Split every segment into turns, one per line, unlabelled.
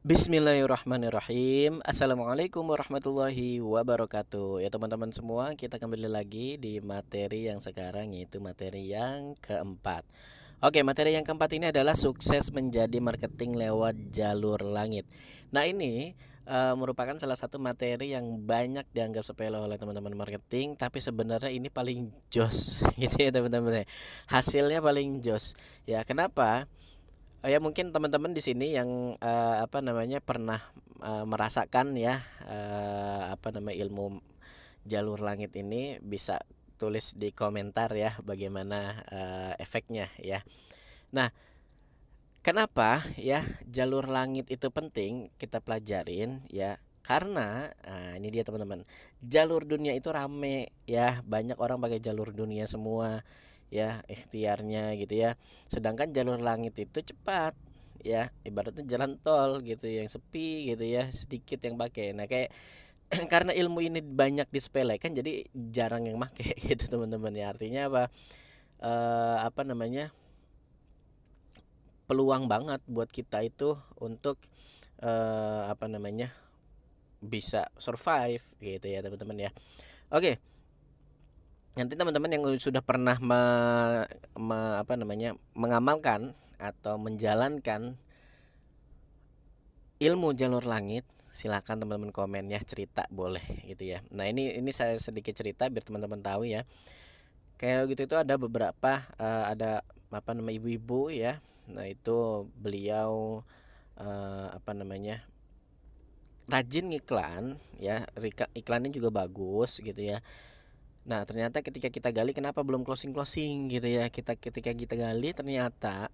Bismillahirrahmanirrahim. Assalamualaikum warahmatullahi wabarakatuh. Ya teman-teman semua, kita kembali lagi di materi yang sekarang, yaitu materi yang keempat. Oke, materi yang keempat ini adalah sukses menjadi marketing lewat jalur langit. Nah ini merupakan salah satu materi yang banyak dianggap sepele oleh teman-teman marketing, tapi sebenarnya ini paling jos gitu ya teman-teman. Hasilnya paling jos. Ya kenapa? Oh ya, mungkin teman-teman di sini yang pernah merasakan ya ilmu jalur langit ini bisa tulis di komentar ya bagaimana efeknya ya. Nah, kenapa ya jalur langit itu penting kita pelajarin ya? Karena ini dia teman-teman. Jalur dunia itu rame ya, banyak orang pakai jalur dunia semua ya, ikhtiarnya gitu ya. Sedangkan jalur langit itu cepat ya, ibaratnya jalan tol gitu yang sepi gitu ya, sedikit yang pakai. Nah, kayak karena ilmu ini banyak disepelekan jadi jarang yang pakai gitu teman-teman ya. Artinya apa? Eh, apa namanya? Peluang banget buat kita itu untuk eh, apa namanya bisa survive gitu ya teman-teman ya. Oke, nanti teman-teman yang sudah pernah mengamalkan atau menjalankan ilmu jalur langit, silakan teman-teman komen ya, cerita boleh gitu ya. Nah ini saya sedikit cerita biar teman-teman tahu ya. Kayak gitu itu ada beberapa ada ibu-ibu ya. Nah itu beliau rajin ngiklan ya, iklannya juga bagus gitu ya. Nah ternyata ketika kita gali, kenapa belum closing closing gitu ya, ketika kita gali ternyata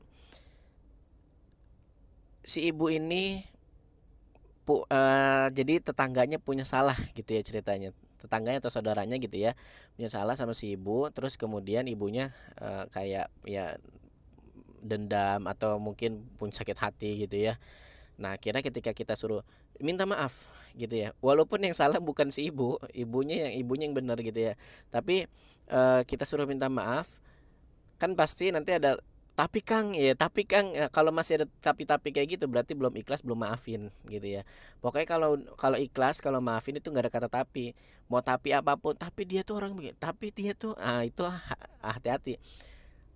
si ibu ini jadi tetangganya punya salah gitu ya ceritanya, tetangganya atau saudaranya gitu ya punya salah sama si ibu, terus kemudian ibunya kayak ya dendam atau mungkin pun sakit hati gitu ya. Nah, kira ketika kita suruh minta maaf gitu ya. Walaupun yang salah bukan si ibu, ibunya yang benar gitu ya. Tapi kita suruh minta maaf, kan pasti nanti ada tapi Kang ya, kalau masih ada tapi kayak gitu berarti belum ikhlas, belum maafin gitu ya. Pokoknya kalau kalau ikhlas, kalau maafin itu nggak ada kata tapi. Mau tapi apapun, tapi dia tuh orang begini, tapi dia tuh itu hati-hati.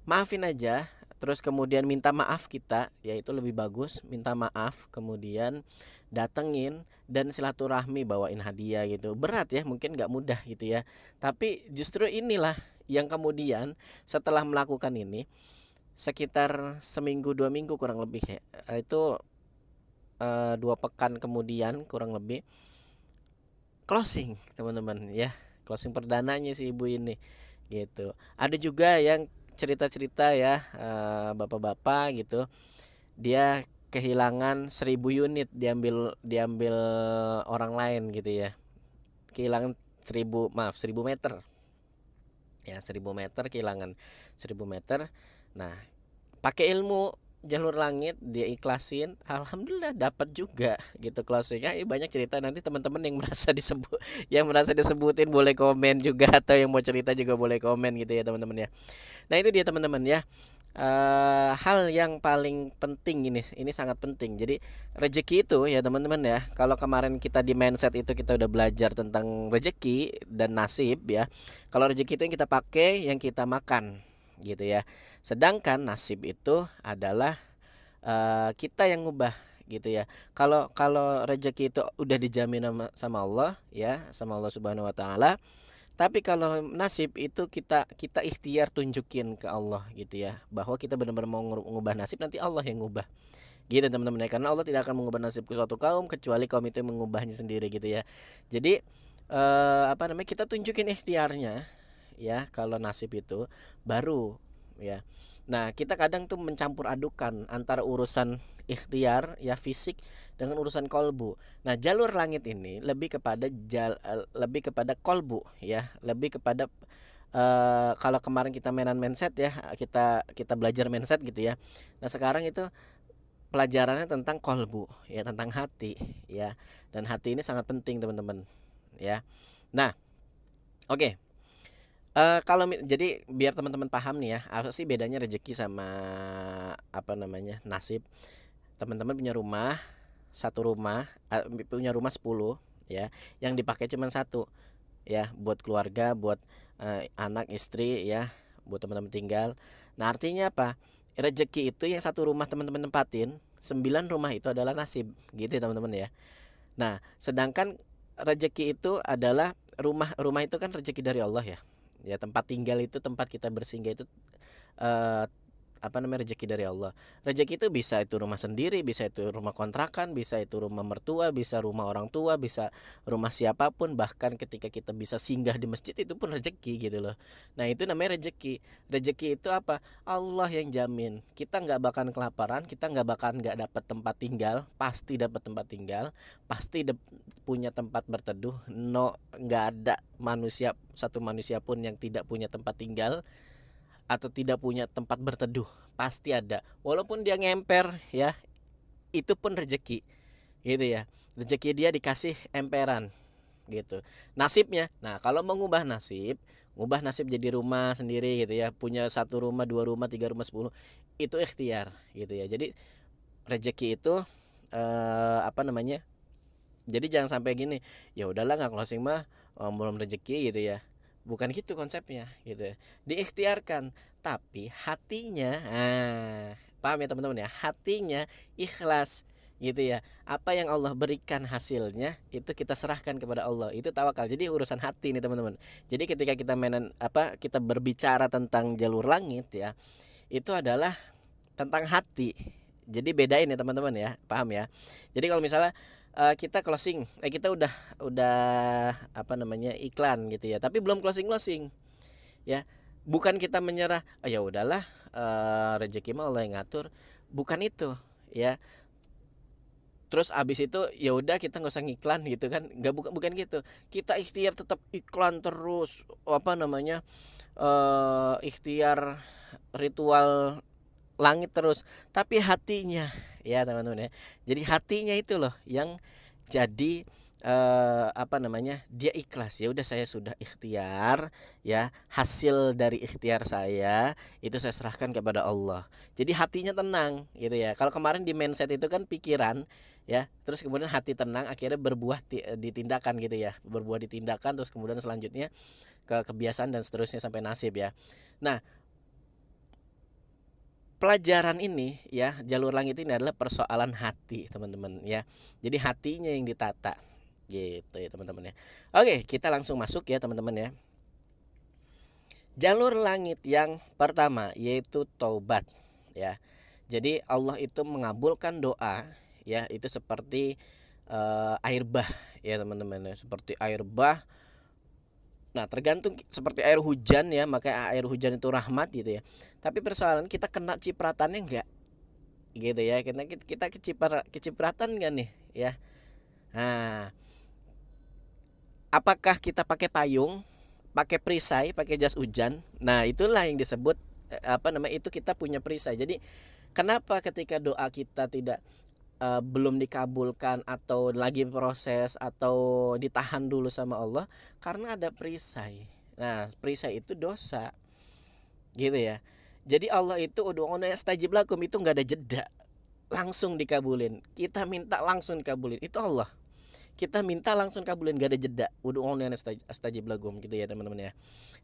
Maafin aja, terus kemudian minta maaf kita, yaitu lebih bagus minta maaf, kemudian datengin dan silaturahmi, bawain hadiah gitu. Berat ya, mungkin nggak mudah gitu ya. Tapi justru inilah yang kemudian setelah melakukan ini sekitar seminggu 2 minggu kurang lebih ya, itu 2 pekan kemudian kurang lebih closing teman-teman ya, closing perdananya si ibu ini gitu. Ada juga yang cerita-cerita ya, bapak-bapak gitu, dia kehilangan 1.000 unit, diambil diambil orang lain gitu ya, kehilangan 1.000 meter ya, 1.000 meter kehilangan, 1.000 meter. Nah, pakai ilmu jalur langit dia ikhlasin, alhamdulillah dapat juga gitu closingnya. Banyak cerita, nanti teman-teman yang merasa disebut, yang merasa disebutin boleh komen juga, atau yang mau cerita juga boleh komen gitu ya teman-teman ya. Nah itu dia teman-teman ya. Hal yang paling penting ini sangat penting. Jadi rezeki itu ya teman-teman ya, kalau kemarin kita di mindset itu kita udah belajar tentang rezeki dan nasib ya. Kalau rezeki itu yang kita pakai, yang kita makan gitu ya. Sedangkan nasib itu adalah kita yang ngubah gitu ya. Kalau kalau rezeki itu udah dijamin sama Allah ya, sama Allah Subhanahu wa taala. Tapi kalau nasib itu kita kita ikhtiar tunjukin ke Allah gitu ya, bahwa kita benar-benar mau ngubah nasib, nanti Allah yang ngubah. Gitu teman-teman ya, karena Allah tidak akan mengubah nasib ke suatu kaum kecuali kaum itu yang mengubahnya sendiri gitu ya. Jadi kita tunjukin ikhtiarnya ya, kalau nasib itu baru ya. Nah, kita kadang tuh mencampur adukan antara urusan ikhtiar ya, fisik, dengan urusan kolbu. Nah, jalur langit ini lebih kepada kolbu ya, lebih kepada kalau kemarin kita mainan mindset ya, kita kita belajar mindset gitu ya. Nah, sekarang itu pelajarannya tentang kolbu ya, tentang hati ya. Dan hati ini sangat penting teman-teman ya. Nah, oke. Jadi biar teman-teman paham nih ya, apa sih bedanya rezeki sama nasib. Teman-teman punya rumah, satu rumah, punya rumah 10 ya, yang dipakai cuma satu ya, buat keluarga, buat anak istri ya, buat teman-teman tinggal. Nah artinya apa, rezeki itu yang satu rumah teman-teman tempatin, 9 rumah itu adalah nasib gitu ya teman-teman ya. Nah sedangkan rezeki itu adalah rumah itu kan rezeki dari Allah ya. Ya tempat tinggal itu, tempat kita bersinggah itu eh, apa namanya, rezeki dari Allah. Rezeki itu bisa itu rumah sendiri, bisa itu rumah kontrakan, bisa itu rumah mertua, bisa rumah orang tua, bisa rumah siapapun, bahkan ketika kita bisa singgah di masjid itu pun rezeki gitu loh. Nah itu namanya rezeki. Rezeki itu apa? Allah yang jamin. Kita nggak bakal kelaparan, kita nggak bakal nggak dapat tempat tinggal, pasti dapat tempat tinggal, pasti punya tempat berteduh. No, nggak ada manusia, satu manusia pun yang tidak punya tempat tinggal atau tidak punya tempat berteduh, pasti ada, walaupun dia ngemper ya, itu pun rezeki gitu ya. Rezeki dia dikasih emperan gitu nasibnya. Nah kalau mengubah nasib, ngubah nasib jadi rumah sendiri gitu ya, punya satu rumah, dua rumah, tiga rumah, 10, itu ikhtiar gitu ya. Jadi rezeki itu apa namanya, jadi jangan sampai gini, ya udahlah nggak closing mah, belum rezeki gitu ya. Bukan gitu konsepnya gitu ya. Diikhtiarkan, tapi hatinya, paham ya teman-teman ya, hatinya ikhlas gitu ya. Apa yang Allah berikan hasilnya itu kita serahkan kepada Allah, itu tawakal. Jadi urusan hati nih teman-teman. Jadi ketika kita kita berbicara tentang jalur langit ya, itu adalah tentang hati. Jadi bedain ya teman-teman ya, paham ya. Jadi kalau misalnya kita closing, kita udah apa namanya, iklan gitu ya, tapi belum closing ya. Bukan kita menyerah, ya udahlah, rezeki mah Allah yang ngatur, bukan itu ya. Terus abis itu ya udah kita nggak usah ngiklan gitu kan, nggak, bukan gitu. Kita ikhtiar tetap iklan terus, apa namanya, ikhtiar ritual langit terus, tapi hatinya ya teman-teman ya. Jadi hatinya itu loh yang jadi apa namanya, dia ikhlas. Ya udah saya sudah ikhtiar ya, hasil dari ikhtiar saya itu saya serahkan kepada Allah. Jadi hatinya tenang gitu ya. Kalau kemarin di mindset itu kan pikiran ya, terus kemudian hati tenang, akhirnya berbuah di tindakan gitu ya, berbuah di tindakan, terus kemudian selanjutnya ke kebiasaan dan seterusnya sampai nasib ya. Nah pelajaran ini ya, jalur langit ini adalah persoalan hati teman-teman ya. Jadi hatinya yang ditata gitu ya teman-teman ya. Oke kita langsung masuk ya teman-teman ya. Jalur langit yang pertama yaitu taubat ya. Jadi Allah itu mengabulkan doa ya, itu seperti air bah ya teman-teman ya, seperti air bah. Nah tergantung, seperti air hujan ya, maka air hujan itu rahmat gitu ya. Tapi persoalan kita kena cipratannya enggak gitu ya, kita kecipratan enggak nih ya. Nah apakah kita pakai payung, pakai perisai, pakai jas hujan, nah itulah yang disebut apa namanya, itu kita punya perisai. Jadi kenapa ketika doa kita tidak belum dikabulkan atau lagi proses atau ditahan dulu sama Allah, karena ada perisai. Nah perisai itu dosa gitu ya. Jadi Allah itu ud'uuni astajib lakum, itu nggak ada jeda, langsung dikabulin. Kita minta langsung dikabulin, itu Allah. Kita minta langsung kabulin, gak ada jeda. Ud'uuni astajib lakum gitu ya teman-teman ya.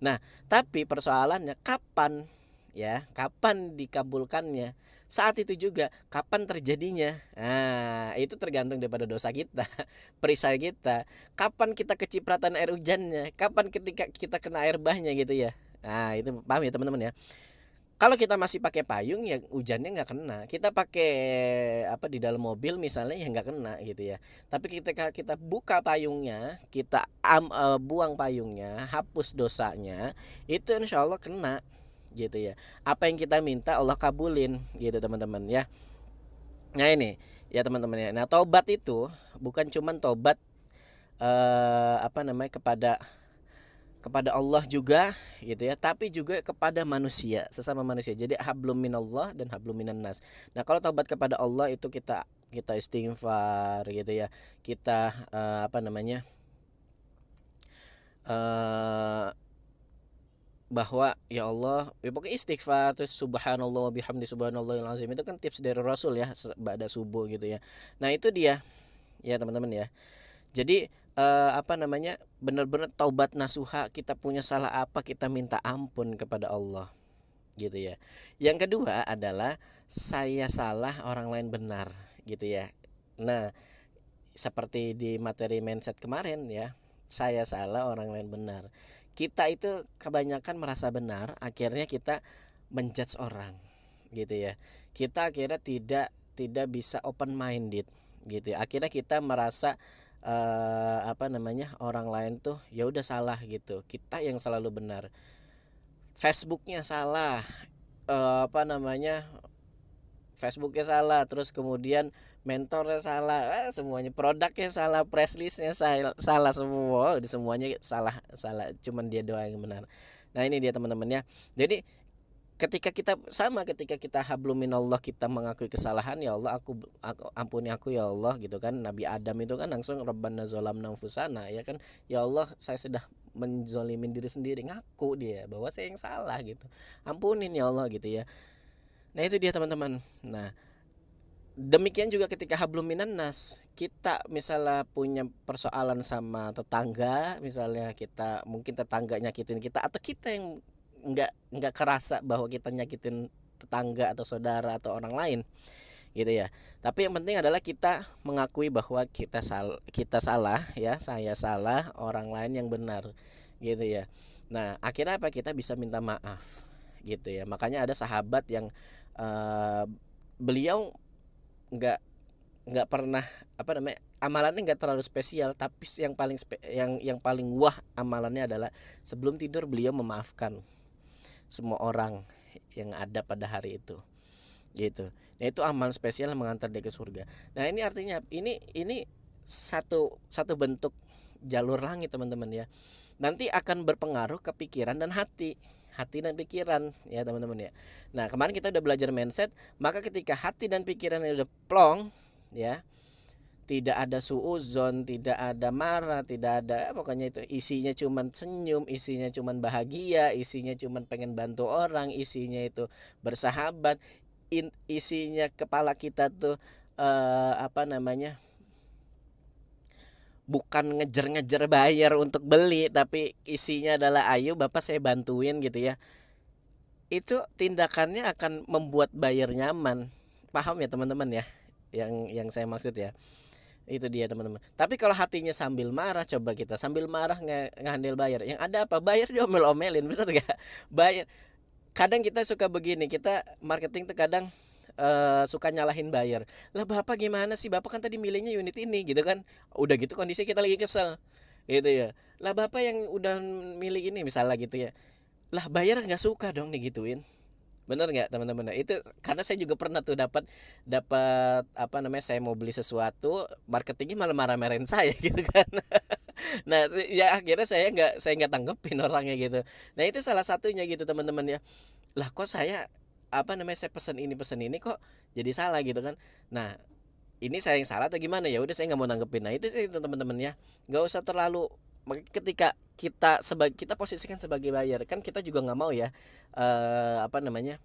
Nah tapi persoalannya kapan ya, kapan dikabulkannya, saat itu juga kapan terjadinya. Nah itu tergantung daripada dosa kita, perisai kita, kapan kita kecipratan air hujannya, kapan ketika kita kena air bahnya gitu ya. Nah itu paham ya teman-teman ya. Kalau kita masih pakai payung ya hujannya nggak kena. Kita pakai apa di dalam mobil misalnya ya nggak kena gitu ya. Tapi ketika kita buka payungnya, kita buang payungnya, hapus dosanya, itu insya Allah kena gitu ya. Apa yang kita minta Allah kabulin gitu teman-teman ya. Nah ini ya teman-teman ya. Nah tobat itu bukan cuman tobat apa namanya, kepada Allah juga gitu ya, tapi juga kepada manusia, sesama manusia. Jadi hablum minallah dan hablum minan nas. Nah kalau taubat kepada Allah itu kita istighfar gitu ya, kita apa namanya, eh bahwa ya Allah, ya pokoknya istighfar, terus subhanallah wa bihamdi subhanallahil azim, itu kan tips dari Rasul ya, ba'da subuh gitu ya. Nah itu dia ya teman-teman ya. Jadi apa namanya, benar-benar taubat nasuha, kita punya salah apa kita minta ampun kepada Allah gitu ya. Yang kedua adalah saya salah orang lain benar gitu ya. Nah, seperti di materi mindset kemarin ya, saya salah orang lain benar. Kita itu kebanyakan merasa benar, akhirnya kita menjudge orang gitu ya. Kita akhirnya tidak bisa open minded gitu ya. Akhirnya kita merasa apa namanya, orang lain tuh ya udah salah gitu, kita yang selalu benar. Facebooknya salah, apa namanya, Facebooknya salah, terus kemudian mentornya salah, semuanya, produknya salah, press listnya salah, salah semua, semuanya salah salah, cuman dia doang yang benar. Nah ini dia teman-teman ya. Jadi ketika kita habluminallah, kita mengakui kesalahan, ya Allah aku ampuni aku ya Allah gitu kan. Nabi Adam itu kan langsung rabbana zalamna anfusana ya kan, ya Allah saya sudah menzolimin diri sendiri, ngaku dia bahwa saya yang salah gitu, ampunin ya Allah gitu ya. Nah itu dia teman-teman. Nah demikian juga ketika hablum minan nas, kita misalnya punya persoalan sama tetangga, misalnya kita mungkin tetangga nyakitin kita, atau kita yang nggak kerasa bahwa kita nyakitin tetangga atau saudara atau orang lain gitu ya. Tapi yang penting adalah kita mengakui bahwa kita salah ya, saya salah, orang lain yang benar gitu ya. Nah akhirnya apa, kita bisa minta maaf gitu ya. Makanya ada sahabat yang beliau nggak pernah, apa namanya, amalannya nggak terlalu spesial, tapi yang paling wah amalannya adalah sebelum tidur beliau memaafkan semua orang yang ada pada hari itu gitu. Nah itu amal spesial yang mengantar dia ke surga. Nah ini artinya ini satu bentuk jalur langit teman-teman ya, nanti akan berpengaruh ke pikiran dan hati dan pikiran ya teman-teman ya. Nah kemarin kita udah belajar mindset, maka ketika hati dan pikirannya udah plong ya, tidak ada suuzon, tidak ada marah, tidak ada, pokoknya itu isinya cuman senyum, isinya cuman bahagia, isinya cuman pengen bantu orang, isinya itu bersahabat, isinya kepala kita tuh apa namanya, bukan ngejar-ngejar bayar untuk beli, tapi isinya adalah ayo Bapak saya bantuin gitu ya. Itu tindakannya akan membuat buyer nyaman. Paham ya teman-teman ya? Yang saya maksud ya. Itu dia teman-teman. Tapi kalau hatinya sambil marah, coba kita sambil marah ngehandle buyer, yang ada apa? Buyer diomel-omelin, bener gak? Buyer, kadang kita suka begini, kita marketing tuh kadang suka nyalahin buyer. Lah Bapak gimana sih? Bapak kan tadi milihnya unit ini gitu kan. Udah gitu kondisi kita lagi kesel. Gitu ya. Lah Bapak yang udah milih ini misalnya gitu ya. Lah buyer nggak suka dong digituin. Bener nggak teman-teman? Nah, itu karena saya juga pernah tuh dapat dapat apa namanya, saya mau beli sesuatu, marketingnya malah marah-marahin saya gitu kan. Nah ya akhirnya saya nggak tanggepin orangnya gitu. Nah itu salah satunya gitu teman-teman ya. Lah kok saya, apa namanya, saya pesen ini kok jadi salah gitu kan. Nah ini saya yang salah atau gimana, ya udah saya nggak mau nanggepin. Nah itu sih teman-teman ya, nggak usah terlalu, ketika kita posisikan sebagai buyer kan, kita juga nggak mau ya, apa namanya,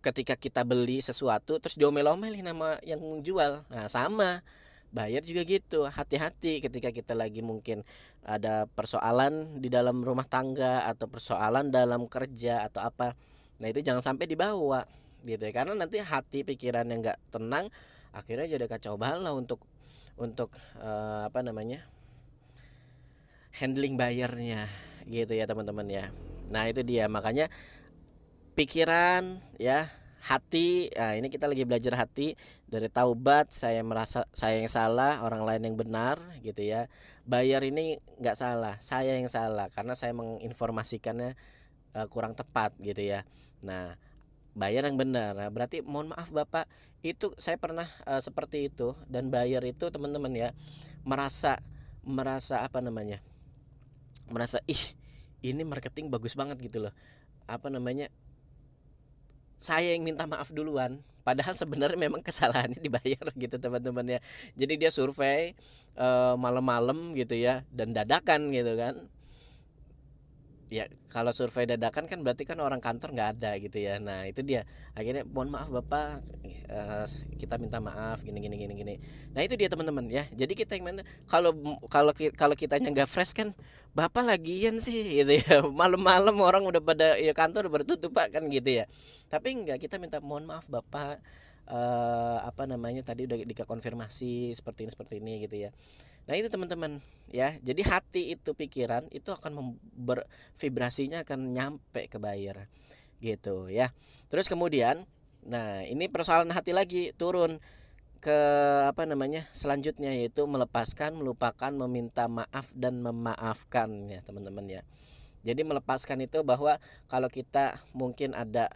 ketika kita beli sesuatu terus diomel-omelin nama yang jual. Nah sama bayar juga gitu, hati-hati ketika kita lagi mungkin ada persoalan di dalam rumah tangga atau persoalan dalam kerja atau apa. Nah itu jangan sampai dibawa gitu ya, karena nanti hati pikiran yang nggak tenang akhirnya jadi kacau balau untuk apa namanya, handling bayarnya gitu ya teman-teman ya. Nah itu dia, makanya pikiran ya, hati, nah ini kita lagi belajar hati. Dari taubat, saya merasa saya yang salah, orang lain yang benar gitu ya. Bayar ini nggak salah, saya yang salah karena saya menginformasikannya kurang tepat gitu ya. Nah bayar yang benar, nah, berarti mohon maaf Bapak, itu saya pernah seperti itu. Dan bayar itu teman-teman ya, merasa merasa apa namanya, merasa ini marketing bagus banget gitu loh, apa namanya, saya yang minta maaf duluan, padahal sebenarnya memang kesalahannya dibayar gitu teman-teman ya. Jadi dia survei malam-malam gitu ya, dan dadakan gitu kan. ya kalau survei dadakan kan berarti kan orang kantor nggak ada gitu ya. Nah itu dia, akhirnya mohon maaf bapak, kita minta maaf gini gini gini gini. Nah itu dia teman-teman ya, jadi kita yang mana, kalau kalau kitanya nggak fresh kan, bapak lagian sih gitu ya. Malam-malam orang udah pada ya, kantor udah tutup pak kan gitu ya. Tapi enggak, kita minta mohon maaf bapak, apa namanya, tadi udah dikonfirmasi seperti ini gitu ya. Nah itu teman-teman ya, jadi hati itu, pikiran itu akan vibrasinya akan nyampe ke buyer gitu ya. Terus kemudian, nah ini persoalan hati lagi, turun ke apa namanya selanjutnya, yaitu melepaskan, melupakan, meminta maaf dan memaafkan ya teman-teman ya. Jadi melepaskan itu bahwa kalau kita mungkin ada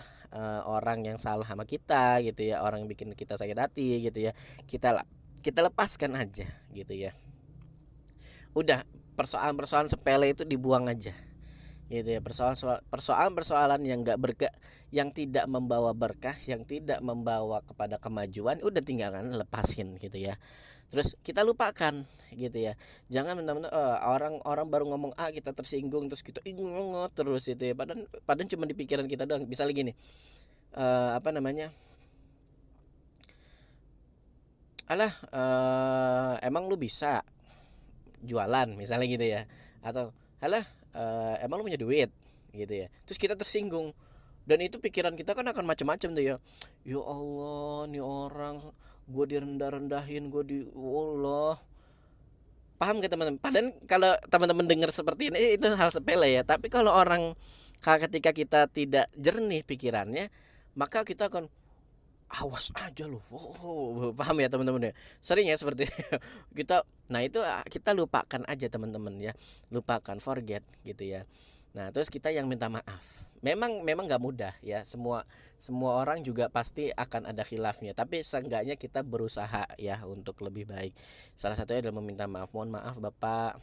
orang yang salah sama kita gitu ya, orang yang bikin kita sakit hati gitu ya, kita lepaskan aja gitu ya. Udah, persoalan-persoalan sepele itu dibuang aja gitu ya. Persoalan-persoalan yang enggak berkah, yang tidak membawa berkah, yang tidak membawa kepada kemajuan, udah tinggalkan, lepasin gitu ya. Terus kita lupakan gitu ya. Jangan benar-benar orang baru ngomong A kita tersinggung, terus kita ingot terus gitu ya. Padahal cuma di pikiran kita doang. Bisa lagi nih, apa namanya, alah, emang lu bisa jualan misalnya gitu ya, atau alah, emang lu punya duit gitu ya, terus kita tersinggung, dan itu pikiran kita kan akan macam-macam tuh ya. Ya Allah, nih orang, gue direndah-rendahin, gue di Allah. Paham gak teman-teman? Padahal kalau teman-teman dengar seperti ini itu hal sepele ya, tapi kalau orang, ketika kita tidak jernih pikirannya, maka kita akan awas aja loh. Oh, paham ya teman-teman ya? Sering ya seperti kita. Nah, itu kita lupakan aja teman-teman ya. Lupakan, forget gitu ya. Nah, terus kita yang minta maaf. Memang nggak mudah ya. Semua orang juga pasti akan ada khilafnya, tapi seenggaknya kita berusaha ya untuk lebih baik. Salah satunya adalah meminta maaf. Mohon maaf Bapak.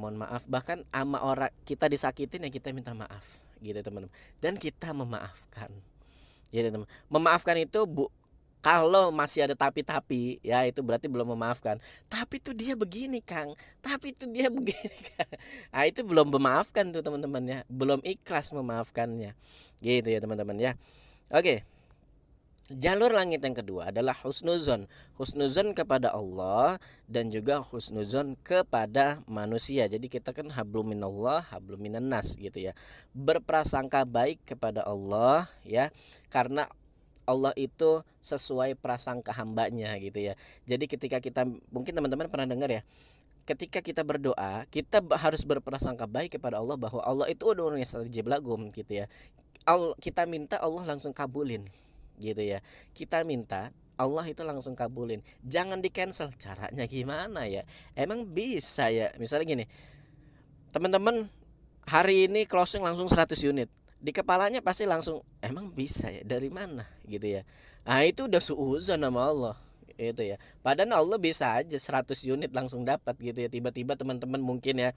Mohon maaf, bahkan sama orang kita disakitin ya kita minta maaf gitu teman-teman. Dan kita memaafkan. Jadi teman, memaafkan itu kalau masih ada tapi ya itu berarti belum memaafkan. Tapi tuh dia begini Kang, tapi tuh dia begini Kang. Nah itu belum memaafkan tuh teman-teman ya, belum ikhlas memaafkannya. Gitu ya teman-teman ya. Oke. Jalur langit yang kedua adalah husnuzon. Husnuzon kepada Allah dan juga husnuzon kepada manusia. Jadi kita kan hablum minallah, hablum minan nas gitu ya. Berprasangka baik kepada Allah ya, karena Allah itu sesuai prasangka hambanya gitu ya. Jadi ketika kita, mungkin teman-teman pernah dengar ya, ketika kita berdoa, kita harus berprasangka baik kepada Allah bahwa Allah itu udah yastajib lagum gitu ya. Kita minta Allah langsung kabulin gitu ya. Kita minta Allah itu langsung kabulin. Jangan di cancel. Caranya gimana ya? Emang bisa ya? Misalnya gini, teman-teman hari ini closing langsung 100 unit. Di kepalanya pasti langsung, emang bisa ya? Dari mana gitu ya? Nah, itu udah suuzon sama Allah itu ya. Padahal Allah bisa aja 100 unit langsung dapat gitu ya. Tiba-tiba teman-teman mungkin ya,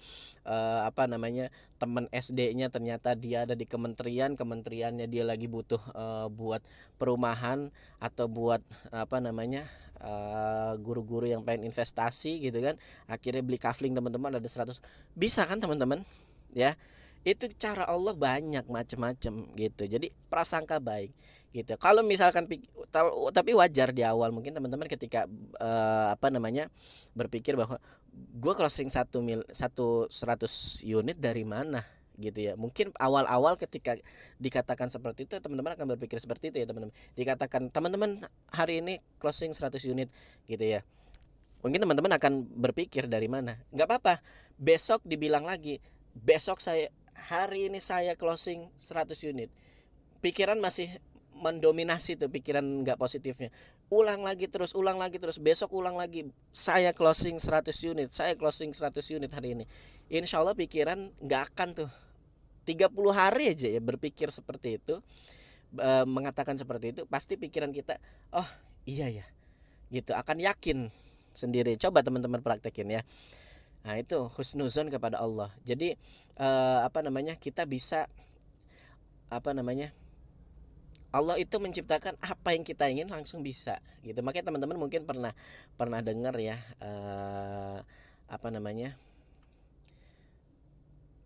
apa namanya, teman SD-nya ternyata dia ada di kementeriannya dia lagi butuh buat perumahan atau buat apa namanya, guru-guru yang pengen investasi gitu kan. Akhirnya beli kafling teman-teman ada 100. Bisa kan teman-teman? Ya. Itu cara Allah banyak macam-macam gitu. Jadi prasangka baik gitu. Kalau misalkan tapi wajar di awal mungkin teman-teman ketika apa namanya, berpikir bahwa gue closing 100 unit dari mana gitu ya. Mungkin awal-awal ketika dikatakan seperti itu teman-teman akan berpikir seperti itu ya teman-teman. Dikatakan teman-teman hari ini closing 100 unit gitu ya. Mungkin teman-teman akan berpikir dari mana. Nggak apa-apa. Besok dibilang lagi, besok hari ini saya closing 100 unit. Pikiran masih mendominasi tuh, pikiran nggak positifnya. Ulang lagi terus, besok ulang lagi, saya closing 100 unit, saya closing 100 unit hari ini. Insya Allah pikiran nggak akan tuh 30 hari aja ya berpikir seperti itu, mengatakan seperti itu, pasti pikiran kita, oh iya ya gitu, akan yakin sendiri. Coba teman-teman praktekin ya. Nah itu husnuzon kepada Allah. Jadi apa namanya, kita bisa apa namanya, Allah itu menciptakan apa yang kita ingin langsung bisa gitu. Makanya teman-teman mungkin pernah dengar ya, apa namanya,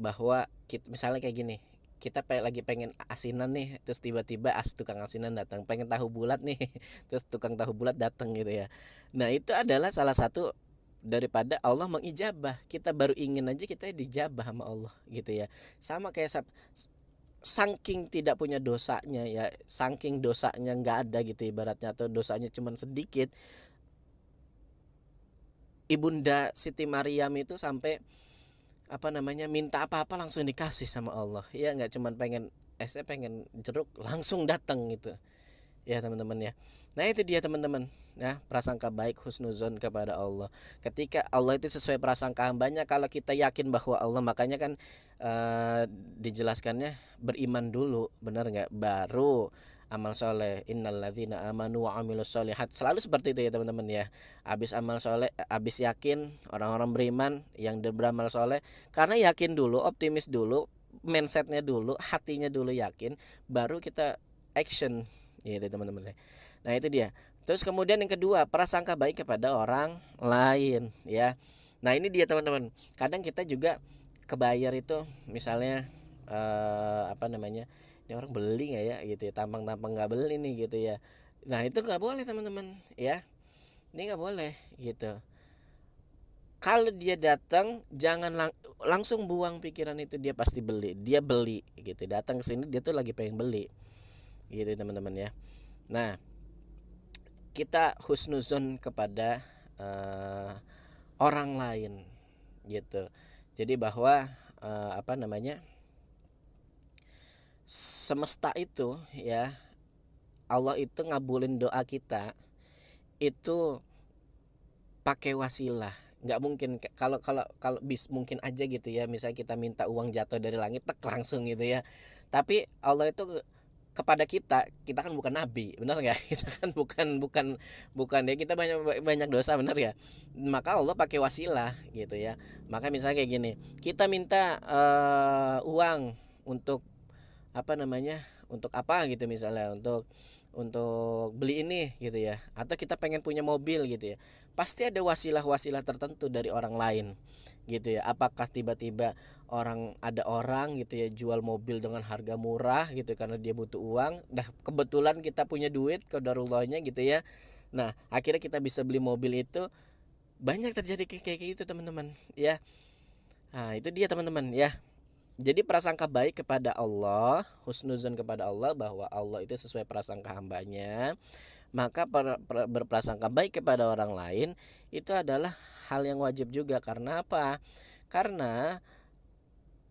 bahwa kita, misalnya kayak gini, kita lagi pengen asinan nih, terus tiba-tiba tukang asinan datang, pengen tahu bulat nih, terus tukang tahu bulat datang gitu ya. Nah itu adalah salah satu daripada Allah mengijabah. Kita baru ingin aja kita dijabah sama Allah gitu ya. Sama kayak saking tidak punya dosanya ya, saking dosanya nggak ada gitu ibaratnya, atau dosanya cuman sedikit, ibunda Siti Maryam itu sampai apa namanya, minta apa-apa langsung dikasih sama Allah ya, nggak cuman pengen pengen jeruk langsung datang gitu ya teman-teman ya. Nah itu dia teman-teman ya, prasangka baik, husnuzon kepada Allah. Ketika Allah itu sesuai prasangka hambanya, kalau kita yakin bahwa Allah, makanya kan dijelaskannya beriman dulu, benar nggak, baru amal soleh. Innalladzina amanu wa amilus solihat, selalu seperti itu ya teman-teman ya. Habis amal soleh, habis yakin, orang-orang beriman yang beramal soleh, karena yakin dulu, optimis dulu, mindsetnya dulu, hatinya dulu yakin, baru kita action gitu teman-teman. Nah itu dia. Terus kemudian yang kedua, prasangka baik kepada orang lain ya. Nah ini dia teman-teman, kadang kita juga kebayar itu, misalnya apa namanya, ini orang beli nggak ya gitu ya, tampang-tampang nggak beli nih gitu ya. Nah itu nggak boleh teman-teman ya, ini nggak boleh gitu. Kalau dia datang jangan langsung buang pikiran itu, dia pasti beli, dia beli gitu, datang ke sini dia tuh lagi pengen beli gitu teman-teman ya. Nah kita husnuzon kepada orang lain gitu. Jadi bahwa apa namanya, semesta itu ya, Allah itu ngabulin doa kita itu pakai wasilah. Nggak mungkin kalau kalau kalau mungkin aja gitu ya, misalnya kita minta uang jatuh dari langit tek langsung gitu ya. Tapi Allah itu kepada kita kan bukan nabi, benar nggak? Kita kan bukan ya, kita banyak banyak dosa, benar ya. Maka Allah pakai wasilah gitu ya. Maka misalnya kayak gini, kita minta uang untuk apa namanya, untuk apa gitu, misalnya untuk beli ini gitu ya, atau kita pengen punya mobil gitu ya, pasti ada wasilah-wasilah tertentu dari orang lain gitu ya. Apakah tiba-tiba ada orang gitu ya jual mobil dengan harga murah gitu karena dia butuh uang, dah kebetulan kita punya duit qadarullahnya gitu ya. Nah akhirnya kita bisa beli mobil itu. Banyak terjadi kayak gitu teman-teman ya. Nah itu dia teman-teman ya. Jadi prasangka baik kepada Allah, husnuzon kepada Allah, bahwa Allah itu sesuai prasangka hambanya. Maka berprasangka baik kepada orang lain itu adalah hal yang wajib juga. Karena apa? Karena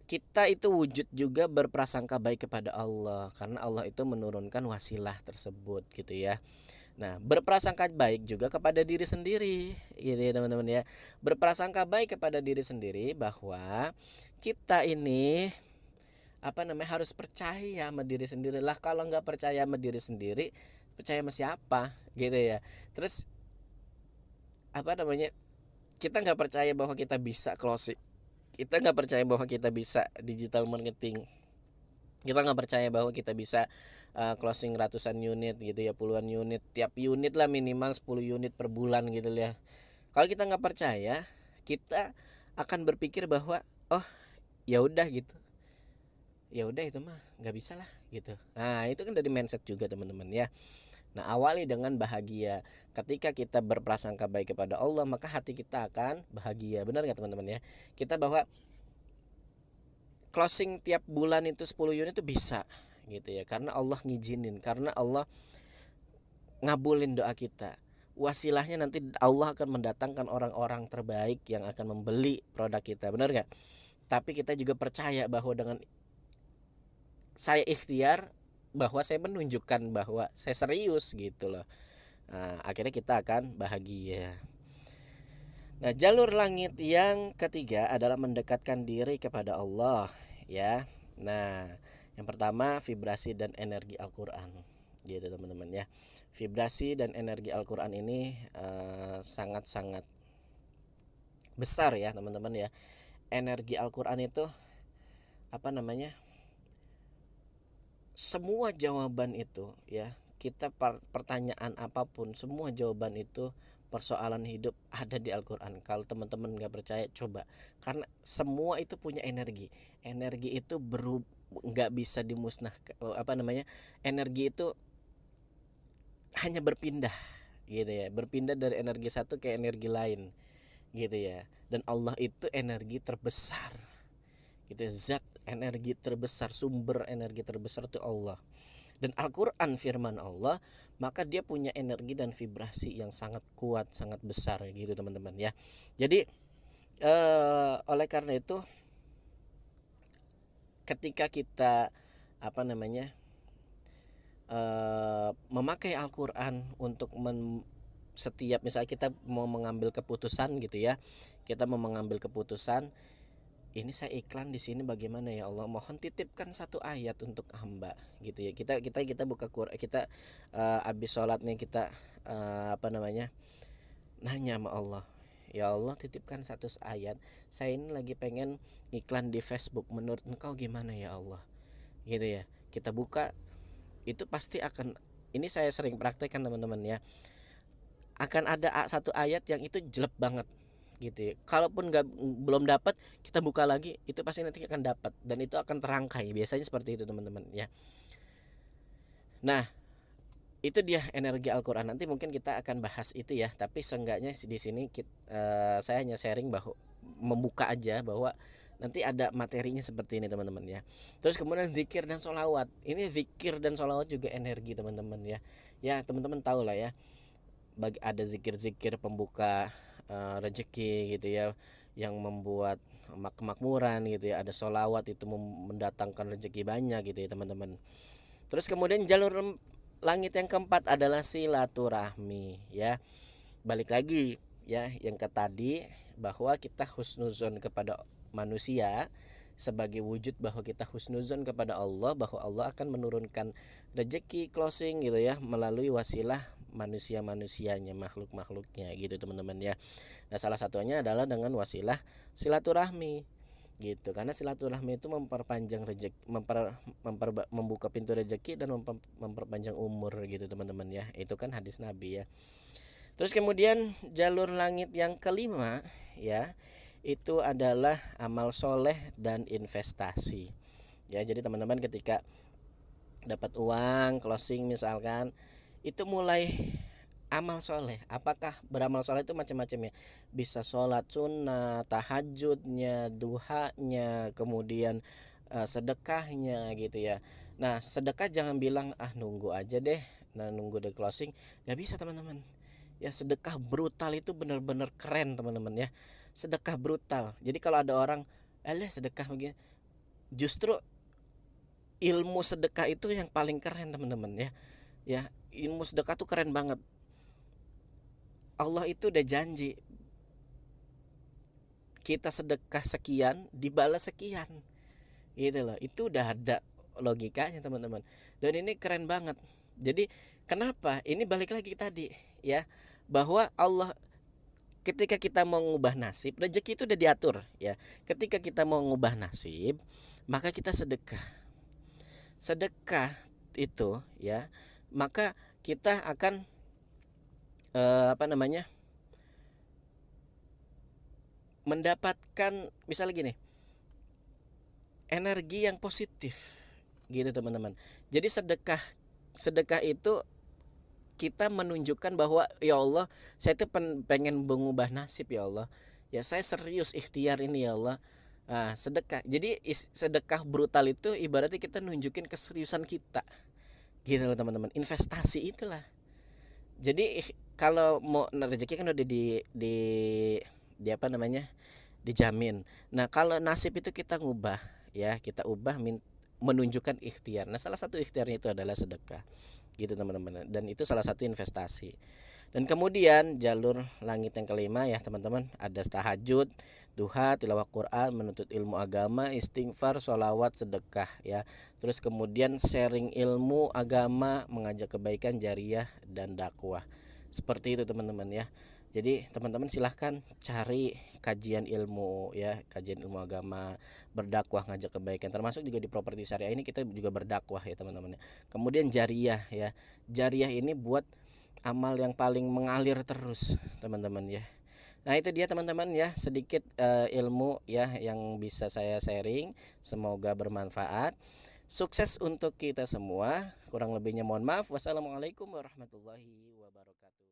kita itu wujud juga berprasangka baik kepada Allah, karena Allah itu menurunkan wasilah tersebut gitu ya. Nah berprasangka baik juga kepada diri sendiri gitu ya teman-teman ya. Berprasangka baik kepada diri sendiri bahwa kita ini apa namanya, harus percaya sama diri sendiri lah. Kalau nggak percaya sama diri sendiri, percaya sama siapa gitu ya. Terus apa namanya, kita nggak percaya bahwa kita bisa closing, kita nggak percaya bahwa kita bisa digital marketing, kita nggak percaya bahwa kita bisa closing ratusan unit gitu ya, puluhan unit, tiap unit lah minimal 10 unit per bulan gitu ya. Kalau kita nggak percaya, kita akan berpikir bahwa oh ya udah gitu, ya udah itu mah nggak bisa lah gitu. Nah itu kan dari mindset juga teman-teman ya. Nah awali dengan bahagia. Ketika kita berprasangka baik kepada Allah, maka hati kita akan bahagia, benar nggak teman-teman ya. Kita bahwa closing tiap bulan itu 10 unit itu bisa gitu ya, karena Allah ngizinin, karena Allah ngabulin doa kita. Wasilahnya nanti Allah akan mendatangkan orang-orang terbaik yang akan membeli produk kita, benar nggak? Tapi kita juga percaya bahwa dengan saya ikhtiar, bahwa saya menunjukkan bahwa saya serius gitu loh. Nah, akhirnya kita akan bahagia. Nah, jalur langit yang ketiga adalah mendekatkan diri kepada Allah ya. Nah, yang pertama vibrasi dan energi Al-Qur'an. Gitu teman-teman ya. Vibrasi dan energi Al-Qur'an ini sangat-sangat besar ya teman-teman ya. Energi Al-Qur'an itu apa namanya? Semua jawaban itu ya, kita pertanyaan apapun, semua jawaban itu persoalan hidup ada di Al-Quran. Kalau teman-teman nggak percaya, coba, karena semua itu punya energi. Energi itu nggak bisa dimusnahkan, apa namanya, energi itu hanya berpindah gitu ya, berpindah dari energi satu ke energi lain gitu ya. Dan Allah itu energi terbesar gitu, zat energi terbesar, sumber energi terbesar itu Allah. Dan Al-Quran firman Allah, maka dia punya energi dan vibrasi yang sangat kuat, sangat besar gitu teman-teman ya. Jadi oleh karena itu, ketika kita apa namanya memakai Al-Quran untuk setiap misalnya kita mau mengambil keputusan gitu ya, kita mau mengambil keputusan, ini saya iklan di sini bagaimana ya Allah, mohon titipkan satu ayat untuk hamba gitu ya. Kita buka Quran, kita habis sholat nih, kita apa namanya, nanya sama Allah, ya Allah titipkan satu ayat, saya ini lagi pengen iklan di Facebook, menurut engkau gimana ya Allah gitu ya. Kita buka, itu pasti akan, ini saya sering praktekkan teman-teman ya, akan ada satu ayat yang itu jelek banget gitu ya. Kalaupun belum dapat, kita buka lagi, itu pasti nanti akan dapat, dan itu akan terangkai, biasanya seperti itu teman-teman ya. Nah, itu dia energi Al-Quran. Nanti mungkin kita akan bahas itu ya, tapi seenggaknya di sini saya hanya sharing bahwa membuka aja bahwa nanti ada materinya seperti ini teman-teman ya. Terus kemudian zikir dan sholawat, ini zikir dan sholawat juga energi teman-teman ya. Ya teman-teman tahu lah ya, ada zikir-zikir pembuka rezeki gitu ya, yang membuat kemakmuran gitu ya. Ada sholawat itu mendatangkan rezeki banyak gitu ya teman-teman. Terus kemudian jalur langit yang keempat adalah silaturahmi ya. Balik lagi ya yang ke tadi, bahwa kita husnuzon kepada manusia sebagai wujud bahwa kita husnuzon kepada Allah, bahwa Allah akan menurunkan rezeki closing gitu ya, melalui wasilah manusia-manusianya, makhluk-makhluknya gitu teman-teman ya. Nah salah satunya adalah dengan wasilah silaturahmi gitu, karena silaturahmi itu memperpanjang rezeki, membuka pintu rezeki dan memperpanjang umur gitu teman-teman ya. Itu kan hadis Nabi ya. Terus kemudian jalur langit yang kelima ya, itu adalah amal soleh dan investasi ya. Jadi teman-teman ketika dapat uang closing misalkan, itu mulai amal soleh. Apakah beramal soleh itu macam-macam ya, bisa sholat sunnah, tahajudnya, duhanya, kemudian sedekahnya gitu ya. Nah sedekah jangan bilang nunggu aja deh, nunggu deh closing, nggak bisa teman-teman ya. Sedekah brutal itu benar-benar keren teman-teman ya, sedekah brutal. Jadi kalau ada orang sedekah begini, justru ilmu sedekah itu yang paling keren teman-teman ya, ilmu sedekah tuh keren banget. Allah itu udah janji, kita sedekah sekian dibalas sekian gitu loh. Itu udah ada logikanya teman-teman, dan ini keren banget. Jadi kenapa ini balik lagi tadi ya, bahwa Allah ketika kita mau ngubah nasib, rezeki itu udah diatur ya. Ketika kita mau ngubah nasib, maka kita sedekah itu ya, maka kita akan apa namanya, mendapatkan misalnya gini, energi yang positif gitu teman-teman. Jadi sedekah itu kita menunjukkan bahwa ya Allah, saya itu pengen mengubah nasib ya Allah ya, saya serius ikhtiar ini ya Allah. Sedekah. Jadi sedekah brutal itu ibaratnya kita nunjukin keseriusan kita gitu loh teman-teman. Investasi itulah. Jadi kalau mau rezeki kan udah di apa namanya, dijamin. Nah kalau nasib itu kita ngubah ya, kita ubah menunjukkan ikhtiar. Nah salah satu ikhtiarnya itu adalah sedekah gitu teman-teman, dan itu salah satu investasi. Dan kemudian jalur langit yang kelima ya teman-teman, ada tahajud, duha, tilawah Quran, menuntut ilmu agama, istighfar, sholawat, sedekah ya. Terus kemudian sharing ilmu agama, mengajak kebaikan, jariyah, dan dakwah. Seperti itu teman-teman ya. Jadi teman-teman silahkan cari kajian ilmu ya, kajian ilmu agama, berdakwah, ngajak kebaikan, termasuk juga di properti syariah ini kita juga berdakwah ya teman-teman ya. Kemudian jariyah ya, jariyah ini buat amal yang paling mengalir terus teman-teman ya. Nah itu dia teman-teman ya, sedikit ilmu ya yang bisa saya sharing, semoga bermanfaat. Sukses untuk kita semua. Kurang lebihnya mohon maaf. Wassalamualaikum warahmatullahi wabarakatuh.